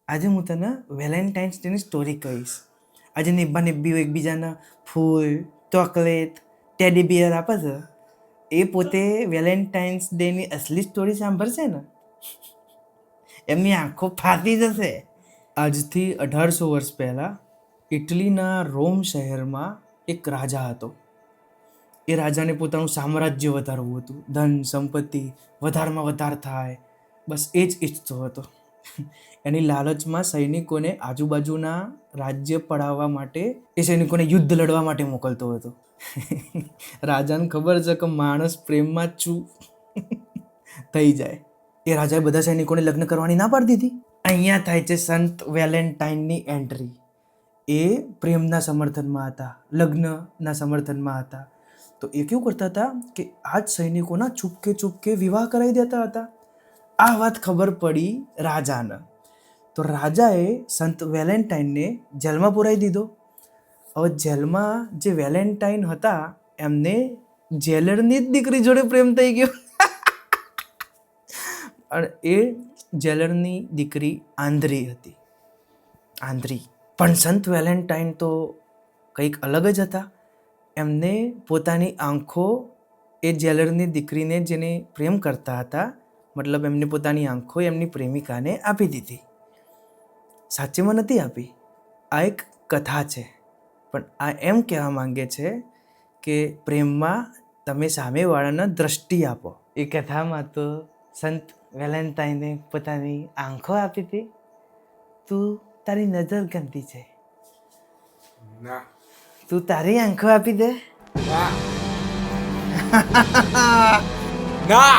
આજે હું તને વેલેન્ટાઇન્સ ડેની સ્ટોરી કહીશ. આજે નિબ્બા નિબ્બીઓ એકબીજાને ફૂલ, ચોકલેટ, ટેડી બિયર આપે છે, એ પોતે વેલેન્ટાઇન્સ ડેની અસલી સ્ટોરી સાંભળશે ને એમની આંખો ફાટી જશે. આજથી 1800 વર્ષ પહેલાં ઇટલીના રોમ શહેરમાં એક રાજા હતો. એ રાજાને પોતાનું સામ્રાજ્ય વધારવું હતું, ધન સંપત્તિ વધારમાં વધાર થાય, બસ એ જ ઈચ્છતો હતો. એની લાલચમાં સૈનિકોને આજુબાજુના રાજ્ય પડાવવા માટે એ સૈનિકોને યુદ્ધ લડવા માટે મોકલતો હતો. રાજાને ખબર છે કે માણસ પ્રેમમાં જ છું થઈ જાય. એ રાજાએ બધા સૈનિકોને લગ્ન કરવાની ના પાડી દીધી. અહીંયા થાય છે સંત વેલેન્ટાઇનની એન્ટ્રી. એ પ્રેમના સમર્થનમાં હતા, લગ્નના સમર્થનમાં હતા. તો એ કેવું કરતા હતા કે આ જ સૈનિકોના ચૂપકે વિવાહ કરાવી દેતા હતા. આ વાત ખબર પડી રાજાને. તો રાજાએ સંત વેલેન્ટાઇનને જેલમાં પુરાવી દીધો. હવે જેલમાં જે વેલેન્ટાઇન હતા એમને જેલરની જ દીકરી જોડે પ્રેમ થઈ ગયો. અને એ જેલરની દીકરી આંદ્રી હતી. આંદ્રી. પણ સંત વેલેન્ટાઇન તો કંઈક અલગ જ હતા. એમને પોતાની આંખો એ જેલરની દીકરીને જેને પ્રેમ કરતા હતા, મતલબ એમને પોતાની આંખો એમની પ્રેમિકાને આપી દીધી. સાચેમાં નથી આપી, આ એક કથા છે. પણ આ એમ કહેવા માંગે છે કે પ્રેમમાં તમે સામેવાળાને દ્રષ્ટિ આપો. એ કથામાં તો સંત વેલેન્ટાઇને પોતાની આંખો આપી હતી. તું તારી નજર ગંદી છે, ના તું તારી આંખો આપી દે. ના